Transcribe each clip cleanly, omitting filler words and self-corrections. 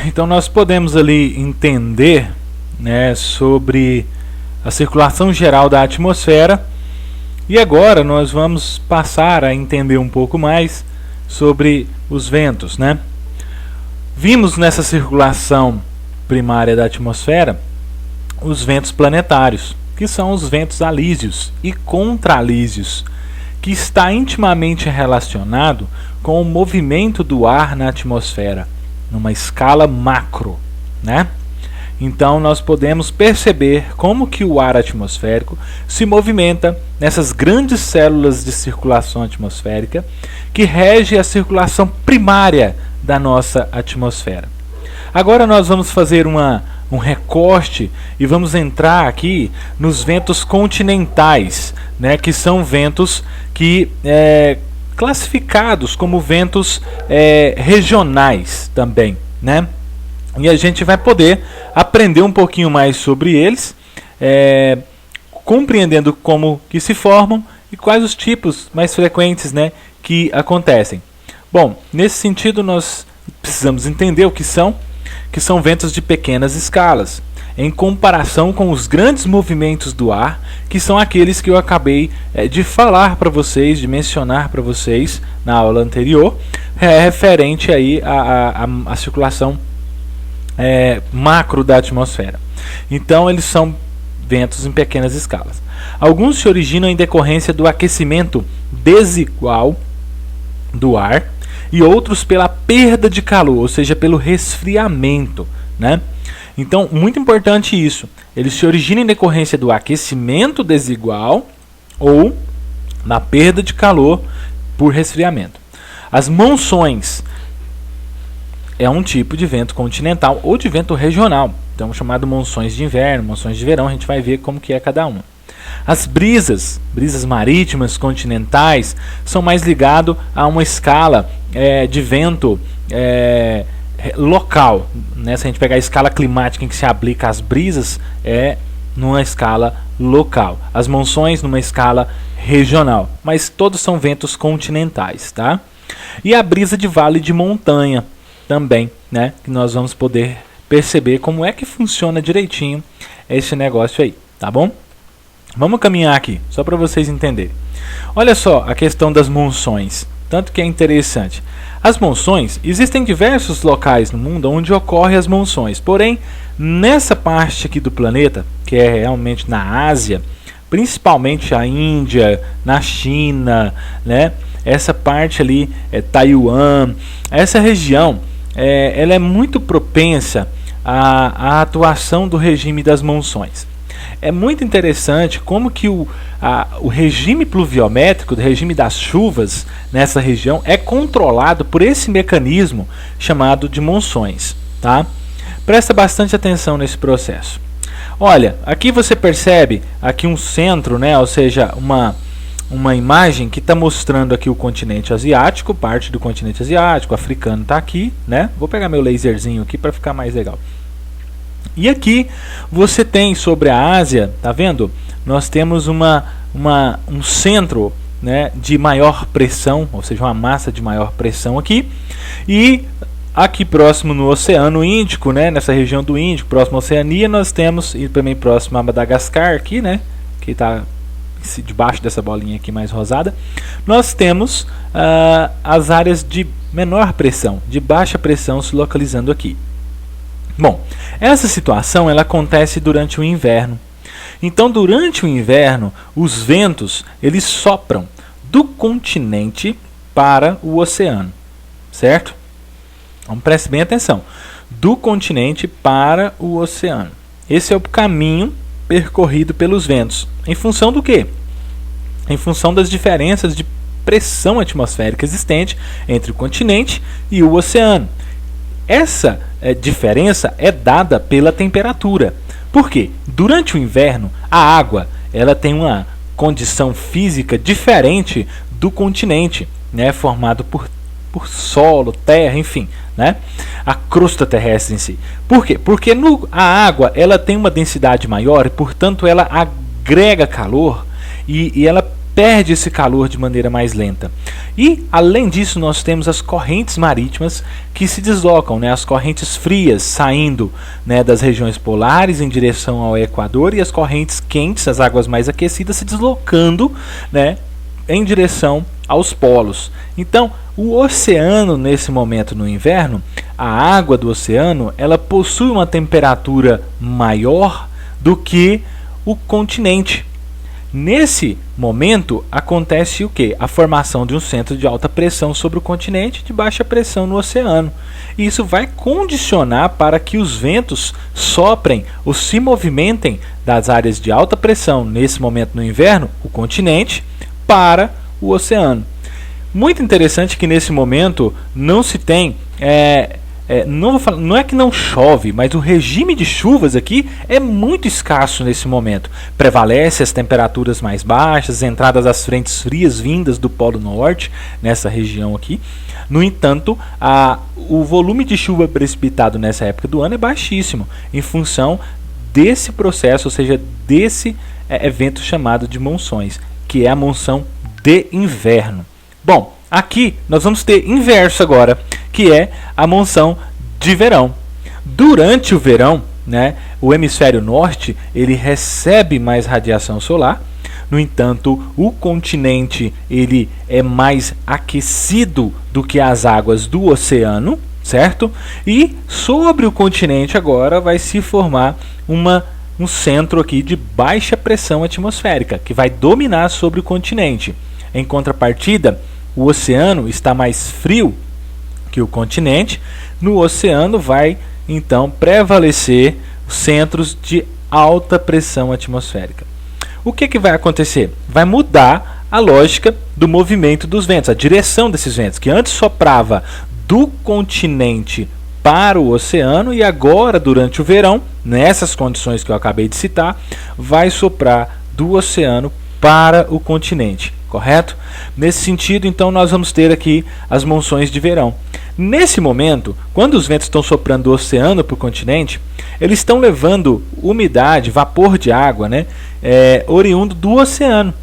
Então nós podemos ali entender, né, sobre a circulação geral da atmosfera. E agora nós vamos passar a entender um pouco mais sobre os ventos, né? Vimos nessa circulação primária da atmosfera os ventos planetários, que são os ventos alísios e contralísios, que está intimamente relacionado com o movimento do ar na atmosfera, numa escala macro, né? Então nós podemos perceber como que o ar atmosférico se movimenta nessas grandes células de circulação atmosférica que rege a circulação primária da nossa atmosfera. Agora nós vamos fazer um recorte e vamos entrar aqui nos ventos continentais, né, que são ventos que classificados como ventos regionais também, né? E a gente vai poder aprender um pouquinho mais sobre eles, compreendendo como que se formam e quais os tipos mais frequentes, né, que acontecem. Bom, nesse sentido nós precisamos entender o que são ventos de pequenas escalas, em comparação com os grandes movimentos do ar, que são aqueles que eu acabei de falar para vocês, de mencionar para vocês na aula anterior, referente aí à circulação macro da atmosfera. Então eles são ventos em pequenas escalas. Alguns se originam em decorrência do aquecimento desigual do ar e outros pela perda de calor, ou seja, pelo resfriamento, né? Então, muito importante isso. Eles se originam em decorrência do aquecimento desigual ou na perda de calor por resfriamento. As monções é um tipo de vento continental ou de vento regional, então chamado monções de inverno, monções de verão. A gente vai ver como que é cada uma. As brisas marítimas continentais são mais ligadas a uma escala de vento local, né? Se a gente pegar a escala climática em que se aplica as brisas, numa escala local. As monções numa escala regional, mas todos são ventos continentais, tá? E a brisa de vale de montanha também, né? Que nós vamos poder perceber como é que funciona direitinho esse negócio aí, tá bom? Vamos caminhar aqui, só para vocês entenderem. Olha só a questão das monções, tanto que é interessante. As monções, existem diversos locais no mundo onde ocorrem as monções, porém, nessa parte aqui do planeta, que é realmente na Ásia, principalmente a Índia, na China, né? Essa parte ali Taiwan, essa região, ela é muito propensa à atuação do regime das monções. É muito interessante como que o regime pluviométrico, o regime das chuvas nessa região é controlado por esse mecanismo chamado de monções, tá? Presta bastante atenção nesse processo. Olha, aqui você percebe aqui um centro, né? Ou seja, uma imagem que está mostrando aqui o continente asiático, parte do continente asiático, o africano está aqui, né? Vou pegar meu laserzinho aqui para ficar mais legal. E aqui você tem sobre a Ásia, tá vendo? Nós temos um centro, né, de maior pressão, ou seja, uma massa de maior pressão aqui. E aqui próximo no Oceano Índico, né, nessa região do Índico, próximo à Oceania, nós temos, e também próximo a Madagascar aqui, né, que está debaixo dessa bolinha aqui mais rosada, nós temos as áreas de menor pressão, de baixa pressão se localizando aqui. Bom, essa situação ela acontece durante o inverno. Então, durante o inverno, os ventos eles sopram do continente para o oceano, certo? Então, preste bem atenção. Do continente para o oceano. Esse é o caminho percorrido pelos ventos. Em função do quê? Em função das diferenças de pressão atmosférica existente entre o continente e o oceano. Essa diferença é dada pela temperatura. Por quê? Durante o inverno, a água ela tem uma condição física diferente do continente, né? Formado por solo, terra, enfim, né? A crosta terrestre em si. Por quê? Porque a água ela tem uma densidade maior e, portanto, ela agrega calor e ela perde esse calor de maneira mais lenta. E, além disso, nós temos as correntes marítimas que se deslocam, né? As correntes frias saindo, né, das regiões polares em direção ao Equador e as correntes quentes, as águas mais aquecidas, se deslocando, né, em direção aos polos. Então, o oceano, nesse momento no inverno, a água do oceano, ela possui uma temperatura maior do que o continente. Nesse momento, acontece o quê? A formação de um centro de alta pressão sobre o continente e de baixa pressão no oceano. E isso vai condicionar para que os ventos soprem ou se movimentem das áreas de alta pressão, nesse momento no inverno, o continente, para o oceano. Muito interessante que nesse momento não se tem... não é que não chove, mas o regime de chuvas aqui é muito escasso nesse momento. Prevalece as temperaturas mais baixas, entradas das frentes frias vindas do Polo Norte, nessa região aqui. No entanto, o volume de chuva precipitado nessa época do ano é baixíssimo, em função desse processo, ou seja, desse evento chamado de monções, que é a monção de inverno. Bom, aqui nós vamos ter inverso agora, que é a monção de verão. Durante o verão, né, o hemisfério norte ele recebe mais radiação solar. No entanto, o continente ele é mais aquecido do que as águas do oceano, certo? E sobre o continente agora vai se formar um centro aqui de baixa pressão atmosférica, que vai dominar sobre o continente. Em contrapartida, o oceano está mais frio que o continente. No oceano vai então prevalecer os centros de alta pressão atmosférica. O que vai acontecer? Vai mudar a lógica do movimento dos ventos, a direção desses ventos, que antes soprava do continente para o oceano e agora, durante o verão, nessas condições que eu acabei de citar, vai soprar do oceano para o continente, correto? Nesse sentido, então, nós vamos ter aqui as monções de verão. Nesse momento, quando os ventos estão soprando do oceano para o continente, eles estão levando umidade, vapor de água, né, oriundo do oceano.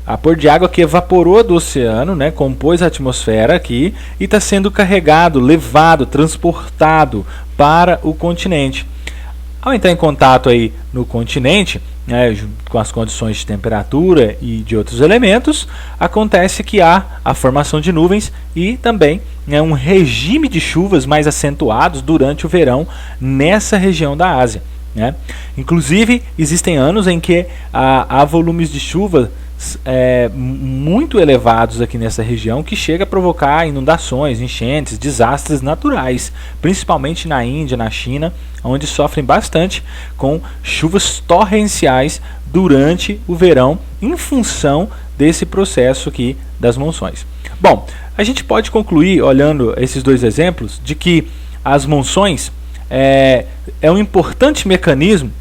Vapor de água que evaporou do oceano, né, compôs a atmosfera aqui e está sendo carregado, levado, transportado para o continente. Ao entrar em contato aí no continente, né, com as condições de temperatura e de outros elementos, acontece que há a formação de nuvens e também, né, um regime de chuvas mais acentuados durante o verão nessa região da Ásia, né? Inclusive, existem anos em que há volumes de chuva muito elevados aqui nessa região, que chega a provocar inundações, enchentes, desastres naturais, principalmente na Índia, na China, onde sofrem bastante com chuvas torrenciais durante o verão, em função desse processo aqui das monções. Bom, a gente pode concluir, olhando esses dois exemplos, de que as monções é um importante mecanismo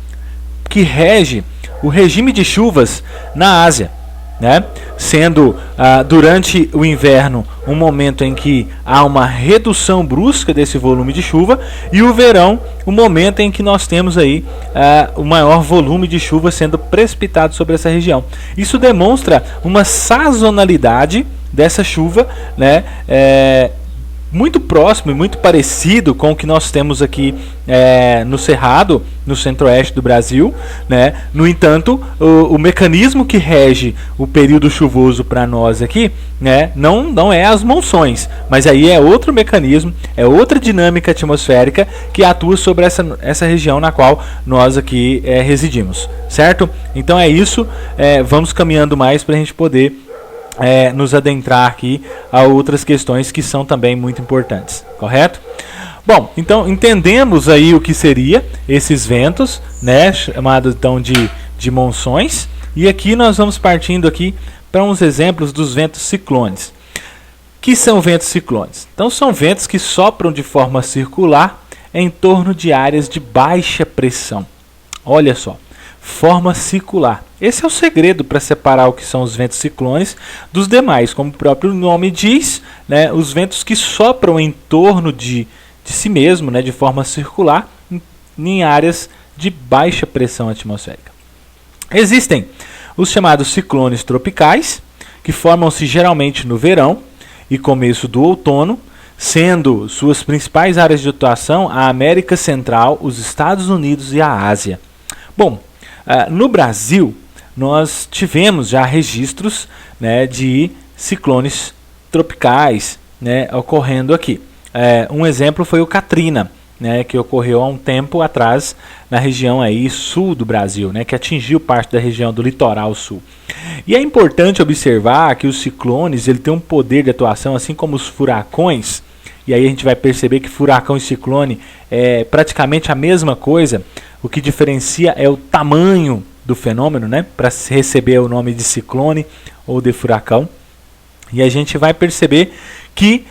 que rege o regime de chuvas na Ásia, né? Sendo durante o inverno um momento em que há uma redução brusca desse volume de chuva, e o verão um momento em que nós temos aí o maior volume de chuva sendo precipitado sobre essa região. Isso demonstra uma sazonalidade dessa chuva, né, muito próximo e muito parecido com o que nós temos aqui no Cerrado, no centro-oeste do Brasil, né? No entanto, o mecanismo que rege o período chuvoso para nós aqui, né, não é as monções, mas aí é outro mecanismo, é outra dinâmica atmosférica que atua sobre essa região na qual nós aqui residimos, certo? Então é isso, vamos caminhando mais para a gente poder nos adentrar aqui a outras questões que são também muito importantes, correto? Bom, então entendemos aí o que seria esses ventos, né, chamados então de monções, e aqui nós vamos partindo aqui para uns exemplos dos ventos ciclones. Que são ventos ciclones? Então são ventos que sopram de forma circular em torno de áreas de baixa pressão. Olha só, forma circular. Esse é o segredo para separar o que são os ventos ciclones dos demais. Como o próprio nome diz, né, os ventos que sopram em torno de si mesmo, né, de forma circular, em áreas de baixa pressão atmosférica. Existem os chamados ciclones tropicais que formam-se geralmente no verão e começo do outono, sendo suas principais áreas de atuação a América Central, os Estados Unidos e a Ásia. Bom, no Brasil, nós tivemos já registros, né, de ciclones tropicais, né, ocorrendo aqui. Um exemplo foi o Katrina, né, que ocorreu há um tempo atrás na região aí sul do Brasil, né, que atingiu parte da região do litoral sul. E é importante observar que os ciclones ele tem um poder de atuação, assim como os furacões, e aí a gente vai perceber que furacão e ciclone é praticamente a mesma coisa. O que diferencia é o tamanho do fenômeno, né, para receber o nome de ciclone ou de furacão. E a gente vai perceber que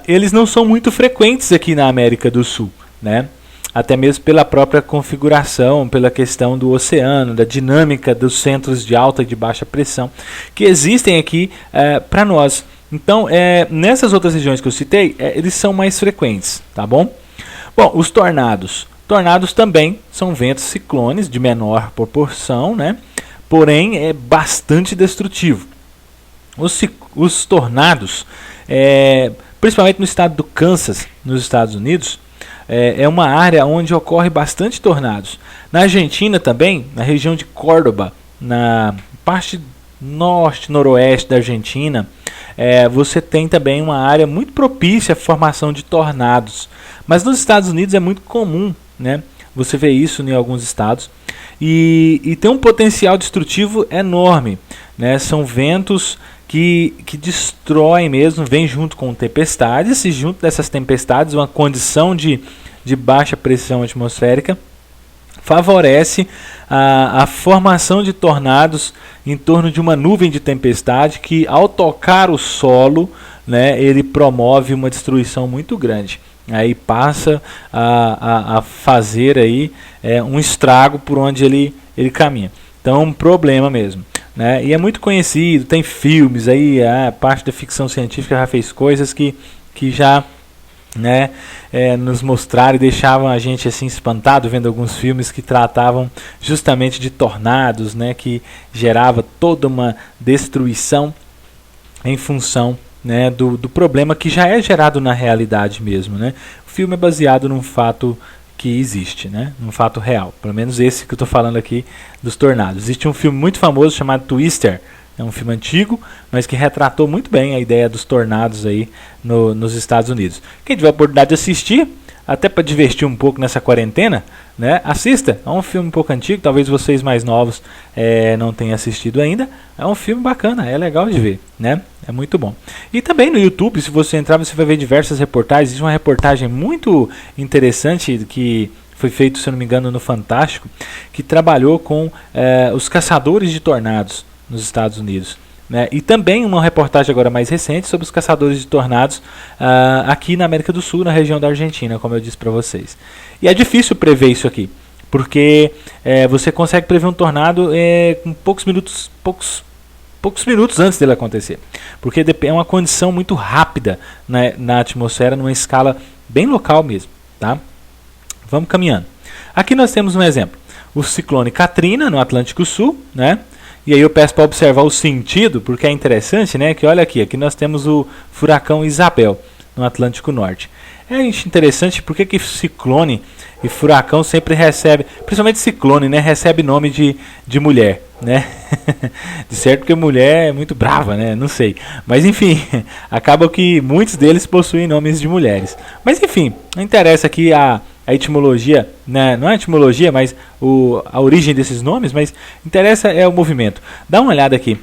eles não são muito frequentes aqui na América do Sul, né? Até mesmo pela própria configuração, pela questão do oceano, da dinâmica dos centros de alta e de baixa pressão, que existem aqui para nós. Então, nessas outras regiões que eu citei, eles são mais frequentes, tá bom? Bom, os tornados. Tornados também são ventos ciclones de menor proporção, né? Porém, é bastante destrutivo. Os tornados, principalmente no estado do Kansas, nos Estados Unidos, é uma área onde ocorre bastante tornados. Na Argentina também, na região de Córdoba, na parte norte, noroeste da Argentina, você tem também uma área muito propícia à formação de tornados. Mas nos Estados Unidos é muito comum, né? Você vê isso em alguns estados. E tem um potencial destrutivo enorme, né? São ventos que destroem mesmo, vem junto com tempestades, e junto dessas tempestades uma condição de baixa pressão atmosférica favorece a formação de tornados em torno de uma nuvem de tempestade que, ao tocar o solo, né, ele promove uma destruição muito grande. Aí passa a fazer aí, um estrago por onde ele caminha. Então, um problema mesmo, né? E é muito conhecido, tem filmes aí, a parte da ficção científica já fez coisas que já, né, nos mostraram e deixavam a gente assim espantado vendo alguns filmes que tratavam justamente de tornados, né, que gerava toda uma destruição em função, né, do problema que já é gerado na realidade mesmo, né? O filme é baseado num fato que existe, né? Num fato real, pelo menos esse que eu estou falando aqui dos tornados. Existe um filme muito famoso chamado Twister, é um filme antigo, mas que retratou muito bem a ideia dos tornados aí nos Estados Unidos. Quem tiver a oportunidade de assistir, até para divertir um pouco nessa quarentena, né, assista. É um filme um pouco antigo, talvez vocês mais novos não tenham assistido ainda. É um filme bacana, é legal de ver, né? É muito bom. E também no YouTube, se você entrar, você vai ver diversas reportagens. Existe uma reportagem muito interessante que foi feito, se eu não me engano, no Fantástico, que trabalhou com os caçadores de tornados nos Estados Unidos, né? E também uma reportagem agora mais recente sobre os caçadores de tornados aqui na América do Sul, na região da Argentina, como eu disse para vocês. E é difícil prever isso aqui, porque você consegue prever um tornado com poucos minutos antes dele acontecer, porque é uma condição muito rápida, né, na atmosfera, numa escala bem local mesmo, tá? Vamos caminhando. Aqui nós temos um exemplo, o ciclone Katrina no Atlântico Sul, né? E aí eu peço para observar o sentido, porque é interessante, né? Que olha aqui nós temos o furacão Isabel no Atlântico Norte. É interessante porque que ciclone e furacão sempre recebe, principalmente ciclone, né? Recebe nome de mulher, né? De certo, porque mulher é muito brava, né? Não sei. Mas enfim, acaba que muitos deles possuem nomes de mulheres. Mas enfim, não interessa aqui a etimologia, né? Não é a etimologia, mas a origem desses nomes, mas interessa é o movimento. Dá uma olhada aqui.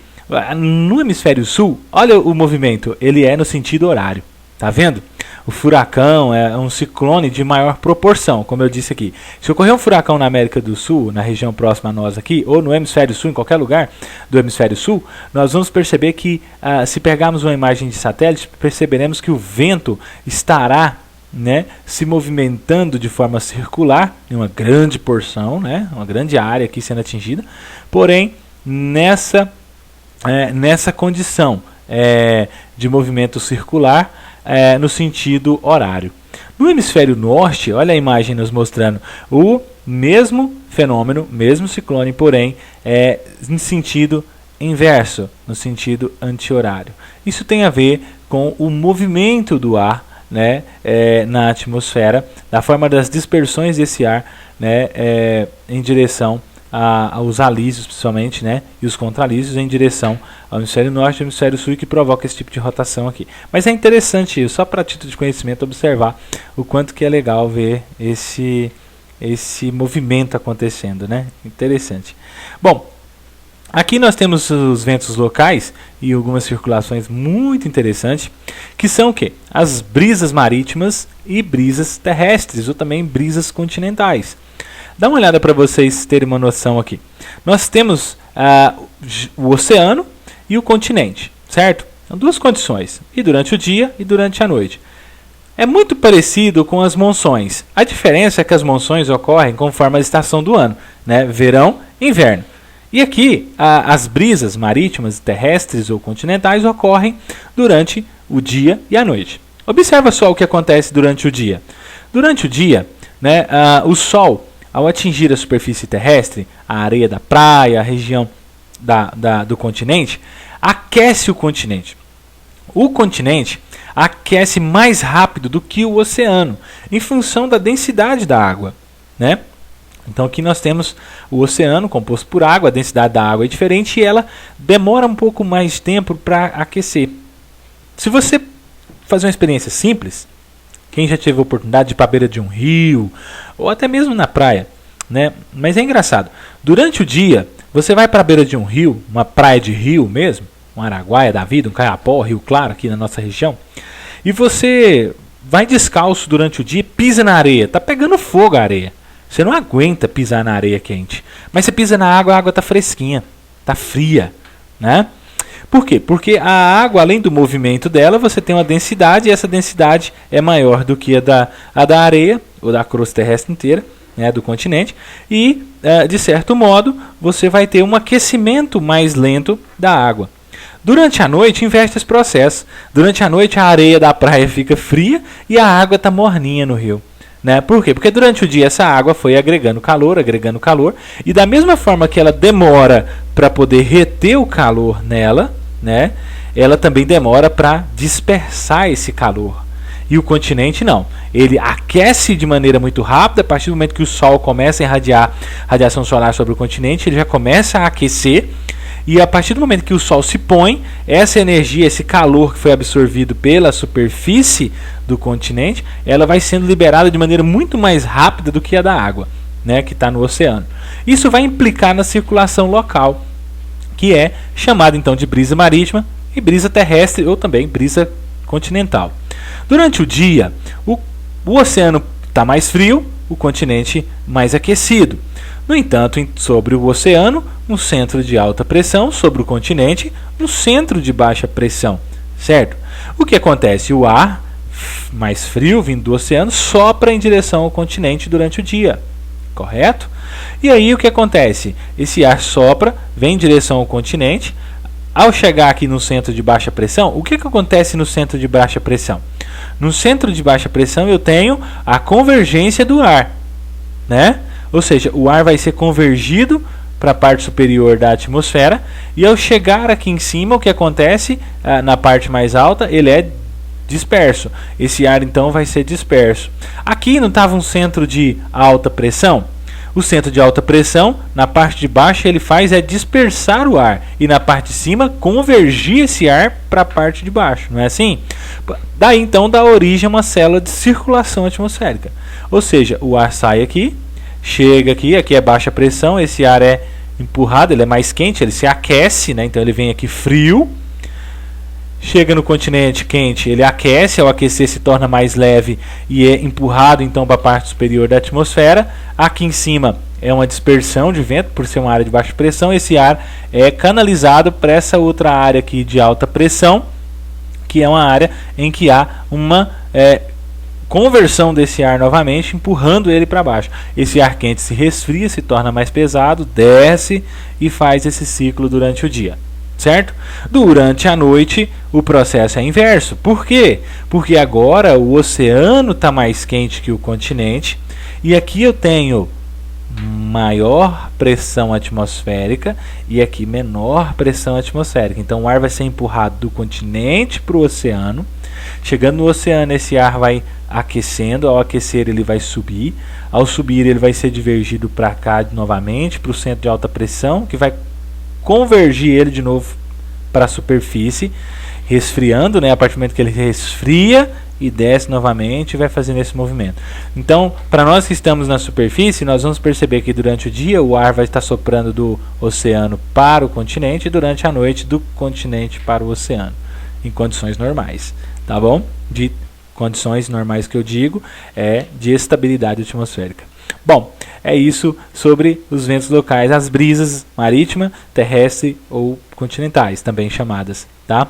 No hemisfério sul, olha o movimento, ele é no sentido horário. Tá vendo? O furacão é um ciclone de maior proporção, como eu disse aqui. Se ocorrer um furacão na América do Sul, na região próxima a nós aqui, ou no hemisfério sul, em qualquer lugar do hemisfério sul, nós vamos perceber que, se pegarmos uma imagem de satélite, perceberemos que o vento estará, né, se movimentando de forma circular, em uma grande porção, né, uma grande área aqui sendo atingida, porém, nessa condição de movimento circular, no sentido horário. No hemisfério norte, olha a imagem nos mostrando o mesmo fenômeno, mesmo ciclone, porém em sentido inverso, no sentido anti-horário. Isso tem a ver com o movimento do ar, né, na atmosfera, da forma das dispersões desse ar, né, em direção aos alísios, principalmente, né, e os contralísios em direção ao hemisfério norte e ao hemisfério sul, que provoca esse tipo de rotação aqui. Mas é interessante isso, só para título de conhecimento, observar o quanto que é legal ver esse movimento acontecendo, né? Interessante. Bom, aqui nós temos os ventos locais e algumas circulações muito interessantes, que são o quê? As brisas marítimas e brisas terrestres, ou também brisas continentais. Dá uma olhada para vocês terem uma noção aqui. Nós temos o oceano e o continente, certo? São duas condições, e durante o dia e durante a noite. É muito parecido com as monções. A diferença é que as monções ocorrem conforme a estação do ano, né? Verão e inverno. E aqui, as brisas marítimas, terrestres ou continentais ocorrem durante o dia e a noite. Observa só o que acontece durante o dia. Durante o dia, né, o Sol, ao atingir a superfície terrestre, a areia da praia, a região do continente, aquece o continente. O continente aquece mais rápido do que o oceano, em função da densidade da água, né? Então aqui nós temos o oceano composto por água, a densidade da água é diferente e ela demora um pouco mais de tempo para aquecer. Se você fazer uma experiência simples, quem já teve a oportunidade de ir para a beira de um rio, ou até mesmo na praia, né? Mas é engraçado, durante o dia, você vai para a beira de um rio, uma praia de rio mesmo, um Araguaia da vida, um Caiapó, Rio Claro aqui na nossa região, e você vai descalço durante o dia, pisa na areia, tá pegando fogo a areia. Você não aguenta pisar na areia quente, mas você pisa na água, a água tá fresquinha, tá fria, né? Por quê? Porque a água, além do movimento dela, você tem uma densidade, e essa densidade é maior do que a da areia, ou da crosta terrestre inteira, né, do continente, e, de certo modo, você vai ter um aquecimento mais lento da água. Durante a noite, inverte esse processo. Durante a noite, a areia da praia fica fria e a água está morninha no rio. Né? Por quê? Porque durante o dia essa água foi agregando calor, e da mesma forma que ela demora para poder reter o calor nela, né, ela também demora para dispersar esse calor. E o continente não. Ele aquece de maneira muito rápida. A partir do momento que o Sol começa a irradiar radiação solar sobre o continente, ele já começa a aquecer. E a partir do momento que o Sol se põe, essa energia, esse calor que foi absorvido pela superfície do continente, ela vai sendo liberada de maneira muito mais rápida do que a da água, né, que está no oceano. Isso vai implicar na circulação local, que é chamada então de brisa marítima e brisa terrestre, ou também brisa continental. Durante o dia, o oceano está mais frio, o continente mais aquecido. No entanto, sobre o oceano, um centro de alta pressão, sobre o continente, um centro de baixa pressão, certo? O que acontece? O ar mais frio, vindo do oceano, sopra em direção ao continente durante o dia, correto? E aí o que acontece? Esse ar sopra, vem em direção ao continente. Ao chegar aqui no centro de baixa pressão, o que acontece no centro de baixa pressão? No centro de baixa pressão eu tenho a convergência do ar, né? Ou seja, o ar vai ser convergido para a parte superior da atmosfera, e ao chegar aqui em cima, o que acontece na parte mais alta, ele é disperso. Esse ar então vai ser disperso. Aqui não estava um centro de alta pressão? O centro de alta pressão, na parte de baixo, ele faz é dispersar o ar, e na parte de cima, convergir esse ar para a parte de baixo, não é assim? Daí então dá origem a uma célula de circulação atmosférica. Ou seja, o ar sai aqui, chega aqui é baixa pressão, esse ar é empurrado, ele é mais quente, ele se aquece, né? Então ele vem aqui frio, chega no continente quente, ele aquece, ao aquecer se torna mais leve e é empurrado então para a parte superior da atmosfera. Aqui em cima é uma dispersão de vento, por ser uma área de baixa pressão, esse ar é canalizado para essa outra área aqui de alta pressão, que é uma área em que há uma conversão desse ar novamente, empurrando ele para baixo. Esse ar quente se resfria, se torna mais pesado, desce e faz esse ciclo durante o dia, certo? Durante a noite o processo é inverso. Por quê? Porque agora o oceano está mais quente que o continente, e aqui eu tenho maior pressão atmosférica e aqui menor pressão atmosférica. Então o ar vai ser empurrado do continente para o oceano. Chegando no oceano, esse ar vai aquecendo. Ao aquecer, ele vai subir. Ao subir, ele vai ser divergido para cá novamente, para o centro de alta pressão, que vai convergir ele de novo para a superfície, resfriando, né? A partir do momento que ele resfria e desce novamente, vai fazendo esse movimento. Então, para nós que estamos na superfície, nós vamos perceber que durante o dia o ar vai estar soprando do oceano para o continente e durante a noite do continente para o oceano, em condições normais, tá bom? De condições normais que eu digo é de estabilidade atmosférica. Bom, é isso sobre os ventos locais, as brisas marítima, terrestre ou continentais, também chamadas, tá?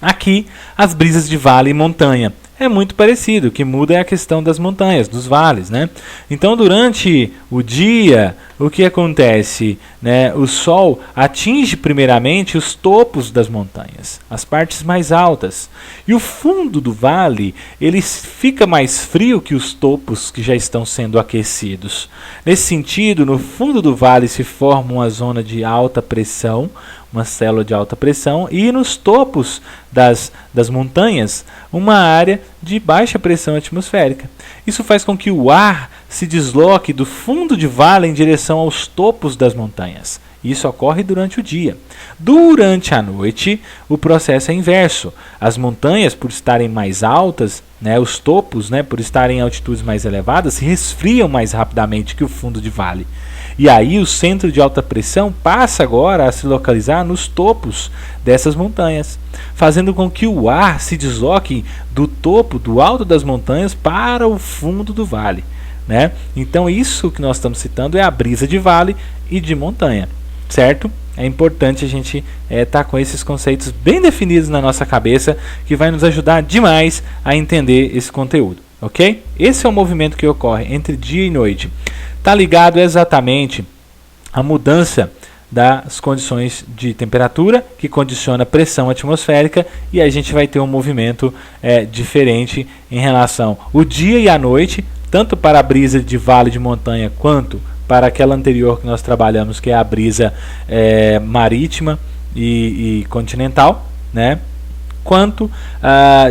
Aqui, as brisas de vale e montanha. É muito parecido, o que muda é a questão das montanhas, dos vales, né? Então, durante o dia, o que acontece, né? O sol atinge primeiramente os topos das montanhas, as partes mais altas. E o fundo do vale, ele fica mais frio que os topos que já estão sendo aquecidos. Nesse sentido, no fundo do vale se forma uma zona de alta pressão, uma célula de alta pressão, e nos topos das montanhas, uma área de baixa pressão atmosférica. Isso faz com que o ar se desloque do fundo de vale em direção aos topos das montanhas. Isso ocorre durante o dia. Durante a noite, o processo é inverso. As montanhas, por estarem mais altas, né, os topos, né, por estarem em altitudes mais elevadas, se resfriam mais rapidamente que o fundo de vale. E aí o centro de alta pressão passa agora a se localizar nos topos dessas montanhas, fazendo com que o ar se desloque do topo, do alto das montanhas, para o fundo do vale, né? Então isso que nós estamos citando é a brisa de vale e de montanha, certo? É importante a gente estar com esses conceitos bem definidos na nossa cabeça, que vai nos ajudar demais a entender esse conteúdo, ok? Esse é o movimento que ocorre entre dia e noite. Está ligado exatamente à mudança das condições de temperatura, que condiciona a pressão atmosférica, e a gente vai ter um movimento diferente em relação ao dia e à noite, tanto para a brisa de vale de montanha, quanto para aquela anterior que nós trabalhamos, que é a brisa marítima e continental, né? Quanto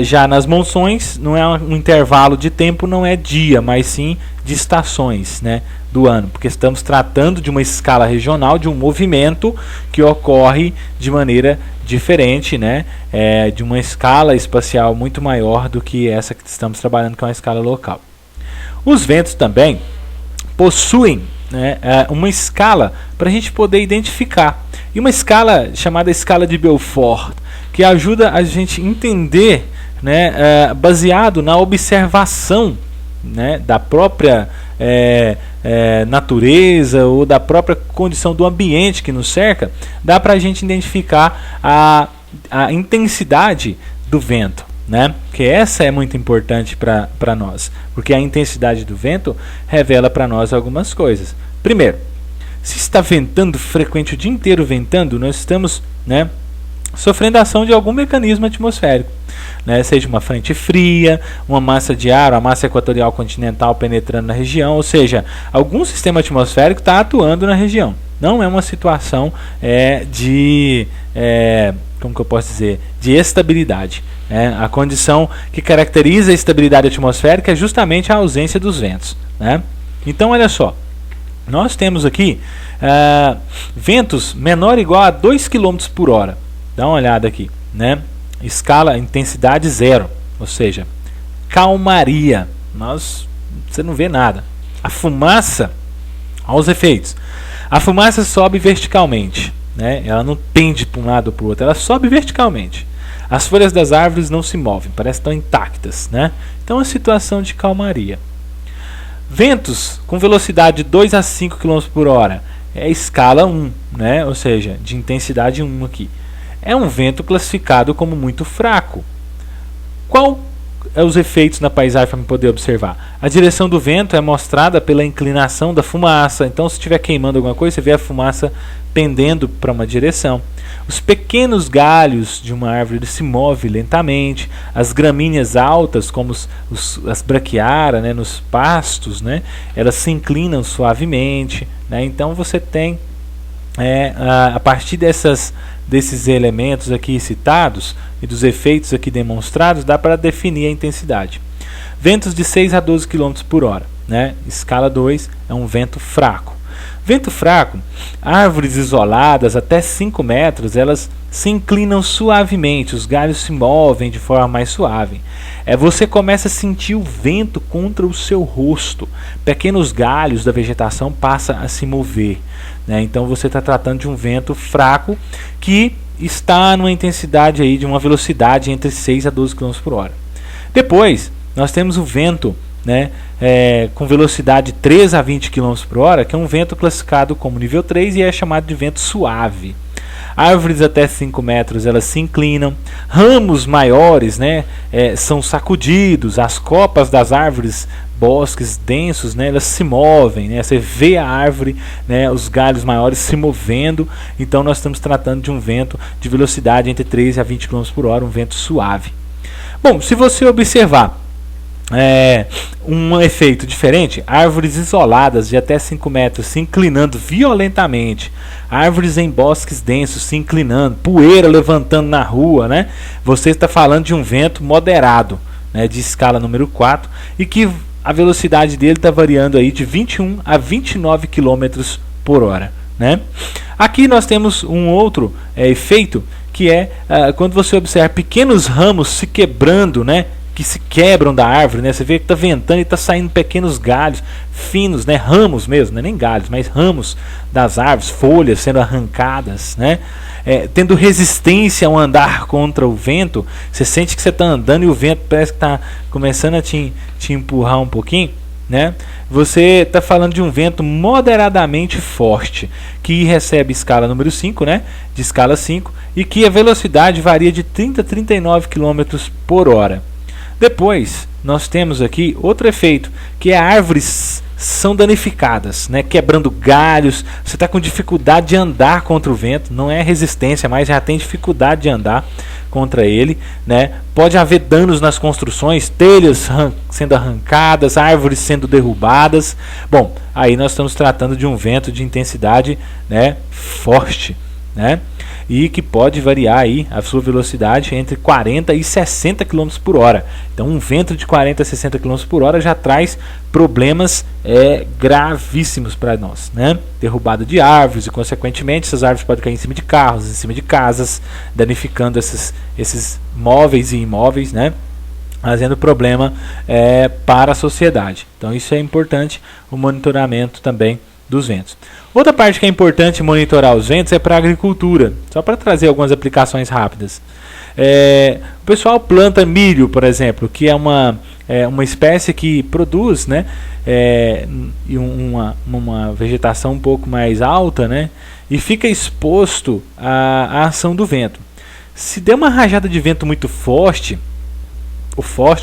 já nas monções, não é um intervalo de tempo, não é dia, mas sim de estações, né, do ano, porque estamos tratando de uma escala regional, de um movimento que ocorre de maneira diferente, né, de uma escala espacial muito maior do que essa que estamos trabalhando, que é uma escala local. Os ventos também possuem, né, uma escala para a gente poder identificar, e uma escala chamada escala de Beaufort, que ajuda a gente entender, né, baseado na observação, né, da própria natureza ou da própria condição do ambiente que nos cerca, dá para a gente identificar a intensidade do vento, né? Que essa é muito importante para nós, porque a intensidade do vento revela para nós algumas coisas. Primeiro, se está ventando frequente o dia inteiro ventando, nós estamos, né, sofrendo a ação de algum mecanismo atmosférico, né? Seja uma frente fria, uma massa de ar, uma massa equatorial continental penetrando na região, ou seja, algum sistema atmosférico está atuando na região. Não é uma situação como que eu posso dizer, de estabilidade, né? A condição que caracteriza a estabilidade atmosférica é justamente a ausência dos ventos, né? Então, olha só, nós temos aqui ventos menor ou igual a 2 km por hora. Dá uma olhada aqui, né? Escala, intensidade 0, ou seja, calmaria. Você não vê nada. A fumaça, aos efeitos, a fumaça sobe verticalmente, né? Ela não pende para um lado ou para o outro, ela sobe verticalmente. As folhas das árvores não se movem, parecem estar intactas, né? Então, é uma situação de calmaria. Ventos com velocidade de 2 a 5 km por hora é escala 1, né? Ou seja, de intensidade 1 aqui. É um vento classificado como muito fraco. Qual os efeitos na paisagem para poder observar? A direção do vento é mostrada pela inclinação da fumaça. Então, se estiver queimando alguma coisa, você vê a fumaça pendendo para uma direção. Os pequenos galhos de uma árvore se movem lentamente. As gramíneas altas, como as braquiária, né, nos pastos, né, elas se inclinam suavemente, né? Então você tem, a partir desses elementos aqui citados e dos efeitos aqui demonstrados, dá para definir a intensidade. Ventos de 6 a 12 km por hora, né? Escala 2 é um vento fraco. Vento fraco, árvores isoladas até 5 metros, elas se inclinam suavemente, os galhos se movem de forma mais suave. Você começa a sentir o vento contra o seu rosto. Pequenos galhos da vegetação passam a se mover, né? Então você está tratando de um vento fraco que está numa intensidade aí de uma velocidade entre 6 a 12 km por hora. Depois, nós temos o vento, né, com velocidade 3 a 20 km por hora, que é um vento classificado como nível 3 e é chamado de vento suave. Árvores até 5 metros, elas se inclinam. Ramos maiores, né, são sacudidos. As copas das árvores, bosques densos, né, elas se movem, né? Você vê a árvore, né, os galhos maiores se movendo. Então nós estamos tratando de um vento de velocidade entre 3 a 20 km por hora, um vento suave. Bom, se você observar um efeito diferente, árvores isoladas de até 5 metros se inclinando violentamente, árvores em bosques densos se inclinando, poeira levantando na rua, né? Você está falando de um vento moderado, né, de escala número 4, e que a velocidade dele está variando aí de 21 a 29 km por hora, né? Aqui nós temos um outro efeito, que é quando você observa pequenos ramos se quebrando, né, que se quebram da árvore, né? Você vê que está ventando e está saindo pequenos galhos finos, né? Ramos mesmo, né? Nem galhos, mas ramos das árvores, folhas sendo arrancadas, né? Tendo resistência ao andar contra o vento. Você sente que você está andando e o vento parece que está começando a te empurrar um pouquinho, né? Você está falando de um vento moderadamente forte, que recebe escala número 5, né? De escala 5, e que a velocidade varia de 30 a 39 km por hora. Depois, nós temos aqui outro efeito, que é árvores são danificadas, né? Quebrando galhos, você está com dificuldade de andar contra o vento, não é resistência, mas já tem dificuldade de andar contra ele, né? Pode haver danos nas construções, telhas sendo arrancadas, árvores sendo derrubadas. Bom, aí nós estamos tratando de um vento de intensidade, né, forte, né? E que pode variar aí a sua velocidade entre 40 e 60 km por hora. Então um vento de 40 a 60 km por hora já traz problemas gravíssimos para nós, né? Derrubada de árvores e consequentemente essas árvores podem cair em cima de carros, em cima de casas, danificando esses móveis e imóveis, né? Fazendo problema para a sociedade. Então isso é importante, o monitoramento também dos ventos. Outra parte que é importante monitorar os ventos é para a agricultura, só para trazer algumas aplicações rápidas. O pessoal planta milho, por exemplo, que é uma espécie que produz, né, uma vegetação um pouco mais alta, né, e fica exposto à ação do vento. Se der uma rajada de vento muito forte,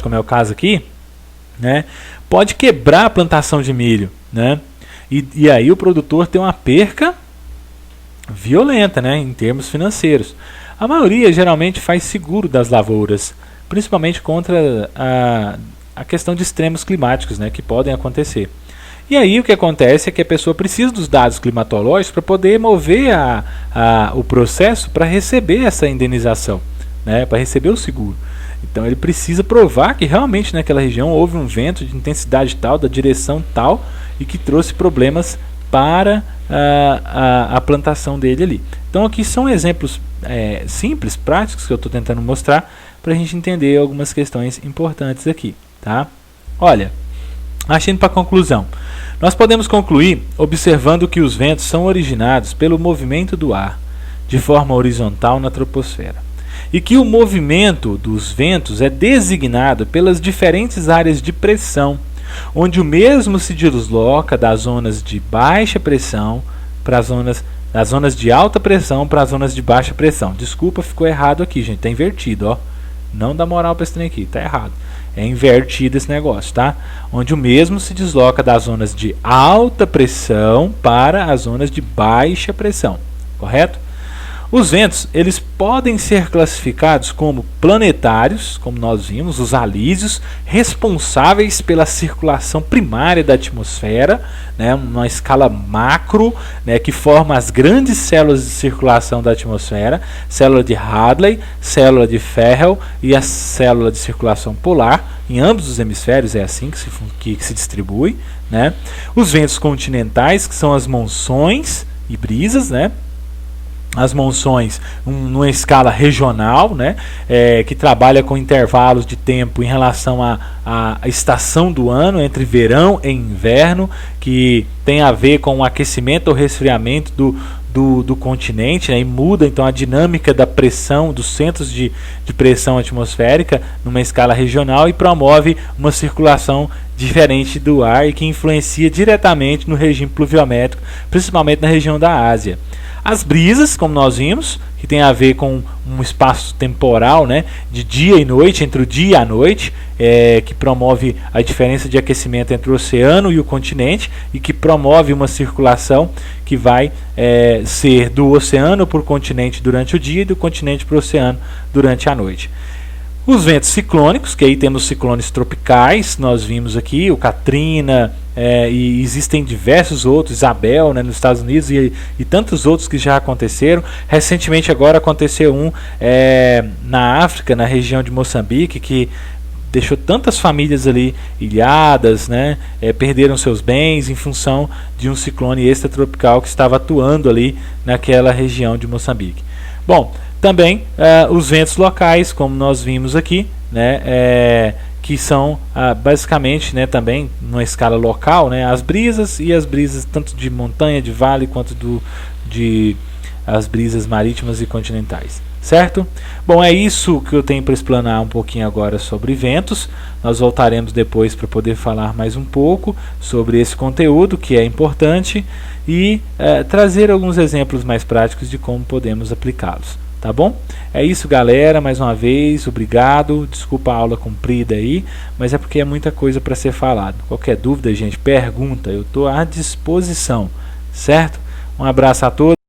como é o caso aqui, né, pode quebrar a plantação de milho, né? E aí o produtor tem uma perca violenta, né, em termos financeiros. A maioria geralmente faz seguro das lavouras, principalmente contra a questão de extremos climáticos, né, que podem acontecer. E aí o que acontece é que a pessoa precisa dos dados climatológicos para poder mover o processo para receber essa indenização, né, para receber o seguro. Então ele precisa provar que realmente naquela região houve um vento de intensidade tal, da direção tal, e que trouxe problemas para a plantação dele ali. Então aqui são exemplos simples, práticos, que eu estou tentando mostrar para a gente entender algumas questões importantes aqui, tá? Olha, indo para a conclusão, nós podemos concluir observando que os ventos são originados pelo movimento do ar de forma horizontal na troposfera, e que o movimento dos ventos é designado pelas diferentes áreas de pressão, onde o mesmo se desloca das zonas de baixa pressão para das zonas de alta pressão para as zonas de baixa pressão. Desculpa, ficou errado aqui, gente, está invertido, ó. Não dá moral para esse trem aqui, está errado. É invertido esse negócio, tá? Onde o mesmo se desloca das zonas de alta pressão para as zonas de baixa pressão, correto? Os ventos, eles podem ser classificados como planetários, como nós vimos, os alísios, responsáveis pela circulação primária da atmosfera, né, uma escala macro, né, que forma as grandes células de circulação da atmosfera, célula de Hadley, célula de Ferrel e a célula de circulação polar. Em ambos os hemisférios é assim que se distribui, né? Os ventos continentais, que são as monções e brisas, né? As monções numa escala regional, né, que trabalha com intervalos de tempo em relação à estação do ano, entre verão e inverno, que tem a ver com o aquecimento ou resfriamento do continente, né, e muda então a dinâmica da pressão, dos centros de pressão atmosférica numa escala regional e promove uma circulação diferente do ar e que influencia diretamente no regime pluviométrico, principalmente na região da Ásia. As brisas, como nós vimos, que tem a ver com um espaço temporal, né, de dia e noite, entre o dia e a noite, que promove a diferença de aquecimento entre o oceano e o continente e que promove uma circulação que vai ser do oceano para o continente durante o dia e do continente para o oceano durante a noite. Os ventos ciclônicos, que aí temos ciclones tropicais, nós vimos aqui o Katrina, e existem diversos outros, Isabel, né, nos Estados Unidos e tantos outros que já aconteceram. Recentemente agora aconteceu um na África, na região de Moçambique, que deixou tantas famílias ali ilhadas, né, perderam seus bens em função de um ciclone extratropical que estava atuando ali naquela região de Moçambique. Bom, também os ventos locais, como nós vimos aqui, né, que são basicamente, né, também numa escala local, né, as brisas tanto de montanha, de vale, quanto as brisas marítimas e continentais. Certo? Bom, é isso que eu tenho para explanar um pouquinho agora sobre ventos. Nós voltaremos depois para poder falar mais um pouco sobre esse conteúdo que é importante e trazer alguns exemplos mais práticos de como podemos aplicá-los. Tá bom? É isso, galera. Mais uma vez, obrigado. Desculpa a aula comprida aí, mas é porque é muita coisa para ser falado. Qualquer dúvida, gente, pergunta. Eu estou à disposição. Certo? Um abraço a todos.